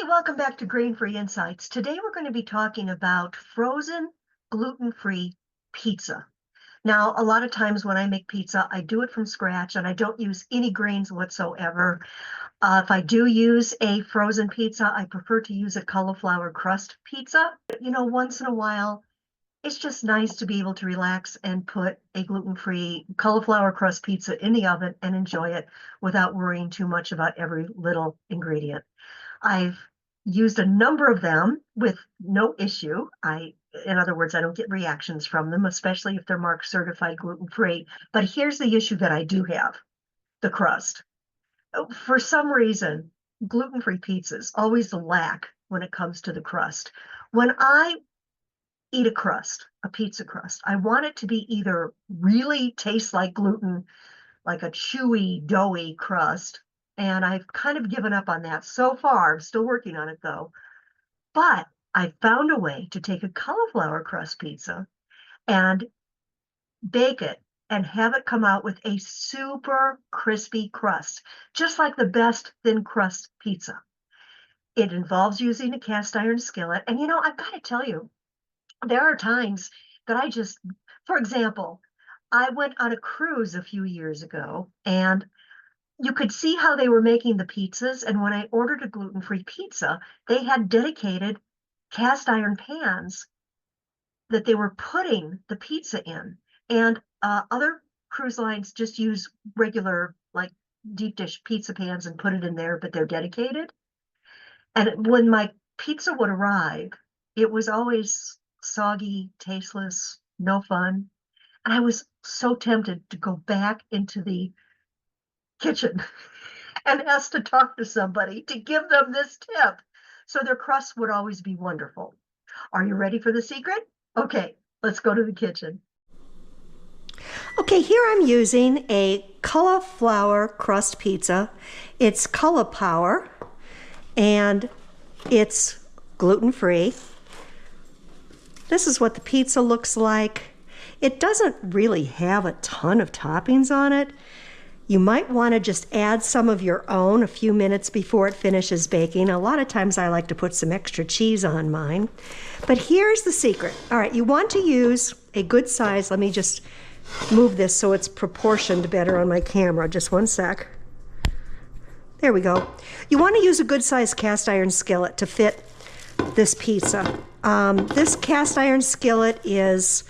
Welcome back to Grain-Free Insights. Today we're going to be talking about frozen gluten-free pizza. Now, a lot of times when I make pizza, I do it from scratch and I don't use any grains whatsoever. If I do use a frozen pizza, I prefer to use a cauliflower crust pizza. Once in a while, it's just nice to be able to relax and put a gluten-free cauliflower crust pizza in the oven and enjoy it without worrying too much about every little ingredient. I've used a number of them with no issue. In other words, I don't get reactions from them, especially if they're marked certified gluten-free. But here's the issue that I do have, the crust. For some reason, gluten-free pizzas always lack when it comes to the crust. When I eat a pizza crust, I want it to be either really taste like gluten, like a chewy, doughy crust, and I've kind of given up on that so far. I'm still working on it though. But I found a way to take a cauliflower crust pizza and bake it and have it come out with a super crispy crust, just like the best thin crust pizza. It involves using a cast iron skillet. And I've got to tell you, there are times that for example, I went on a cruise a few years ago and you could see how they were making the pizzas. And when I ordered a gluten-free pizza, they had dedicated cast iron pans that they were putting the pizza in. And other cruise lines just use regular, like deep dish pizza pans and put it in there, but they're dedicated. And when my pizza would arrive, it was always soggy, tasteless, no fun. And I was so tempted to go back into the kitchen and ask to talk to somebody to give them this tip so their crust would always be wonderful. Are you ready for the secret? Okay, let's go to the kitchen. Okay, here I'm using a cauliflower crust pizza. It's Cauliflower and it's gluten-free. This is what the pizza looks like. It doesn't really have a ton of toppings on it. You might want to just add some of your own a few minutes before it finishes baking. A lot of times I like to put some extra cheese on mine. But here's the secret. All right, you want to use a good size. Let me just move this so it's proportioned better on my camera. Just one sec. There we go. You want to use a good size cast iron skillet to fit this pizza. This cast iron skillet is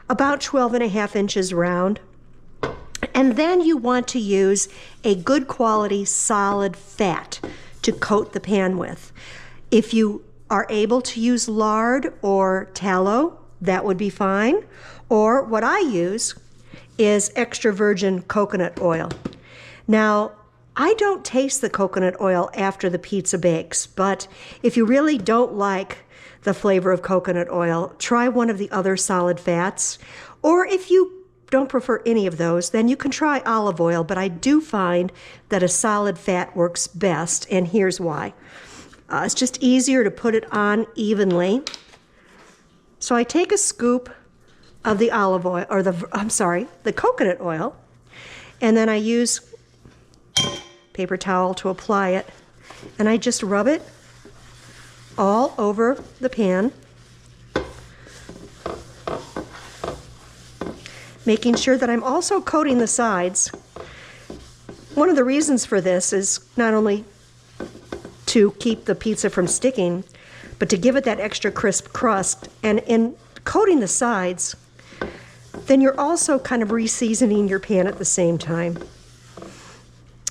about 12.5 inches round. And then you want to use a good quality solid fat to coat the pan with. If you are able to use lard or tallow, that would be fine. Or what I use is extra virgin coconut oil. Now, I don't taste the coconut oil after the pizza bakes, but if you really don't like the flavor of coconut oil, try one of the other solid fats. Or if you don't prefer any of those, then you can try olive oil, but I do find that a solid fat works best, and here's why. It's just easier to put it on evenly. So I take a scoop of the olive oil, or the coconut oil, and then I use paper towel to apply it, and I just rub it all over the pan, making sure that I'm also coating the sides. One of the reasons for this is not only to keep the pizza from sticking, but to give it that extra crisp crust. And in coating the sides, then you're also kind of re-seasoning your pan at the same time.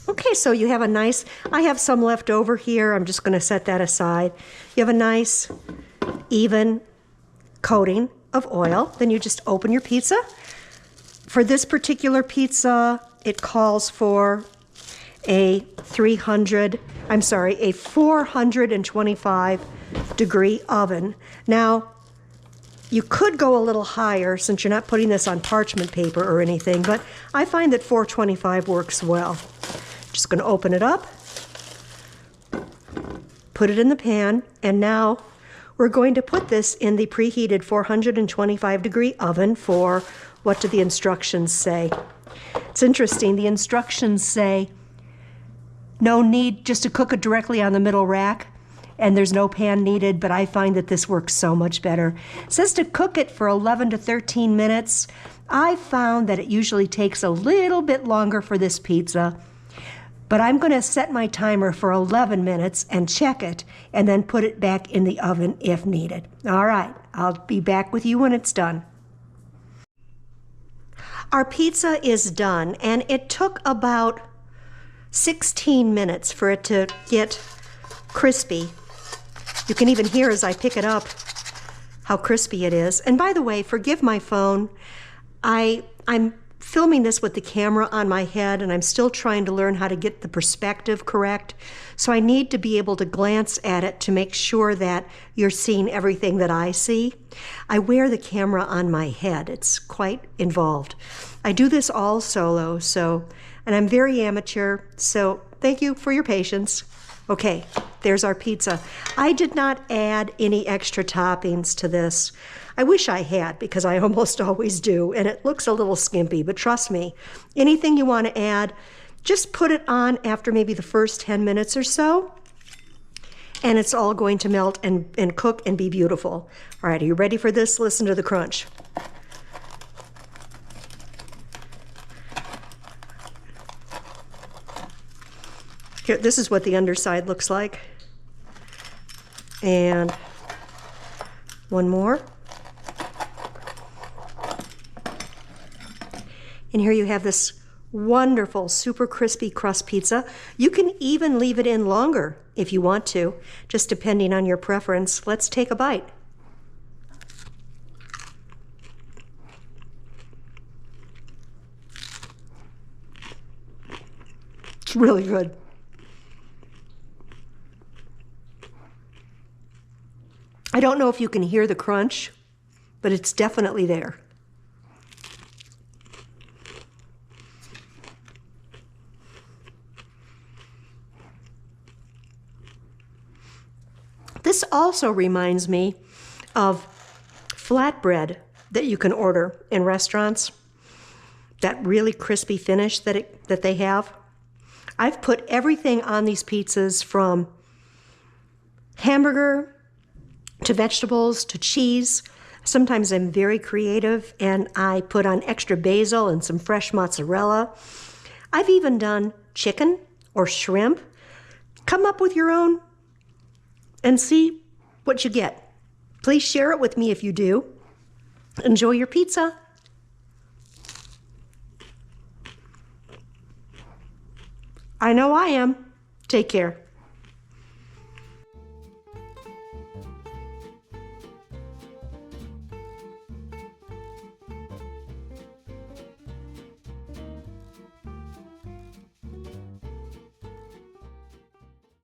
Okay, so you have I have some left over here. I'm just going to set that aside. You have a nice, even coating of oil. Then you just open your pizza. For this particular pizza, it calls for a 425 degree oven. Now, you could go a little higher since you're not putting this on parchment paper or anything, but I find that 425 works well. Just going to open it up, put it in the pan, and now we're going to put this in the preheated 425 degree oven for, what do the instructions say? It's interesting, the instructions say no need just to cook it directly on the middle rack. and there's no pan needed, but I find that this works so much better. It says to cook it for 11 to 13 minutes. I found that it usually takes a little bit longer for this pizza, but I'm going to set my timer for 11 minutes and check it, and then put it back in the oven if needed. All right, I'll be back with you when it's done. Our pizza is done, and it took about 16 minutes for it to get crispy. You can even hear as I pick it up how crispy it is. And by the way, forgive my phone. I'm filming this with the camera on my head, and I'm still trying to learn how to get the perspective correct. So I need to be able to glance at it to make sure that you're seeing everything that I see. I wear the camera on my head. It's quite involved. I do this all solo, and I'm very amateur, so thank you for your patience. Okay, there's our pizza. I did not add any extra toppings to this. I wish I had, because I almost always do, and it looks a little skimpy, but trust me, anything you want to add, just put it on after maybe the first 10 minutes or so, and it's all going to melt and cook and be beautiful. All right, are you ready for this? Listen to the crunch. Here, this is what the underside looks like. And one more. And here you have this wonderful, super crispy crust pizza. You can even leave it in longer if you want to, just depending on your preference. Let's take a bite. It's really good. I don't know if you can hear the crunch, but it's definitely there. This also reminds me of flatbread that you can order in restaurants, that really crispy finish that they have. I've put everything on these pizzas, from hamburger to vegetables to cheese. Sometimes I'm very creative and I put on extra basil and some fresh mozzarella. I've even done chicken or shrimp. Come up with your own and see what you get. Please share it with me if you do. Enjoy your pizza. I know I am. Take care.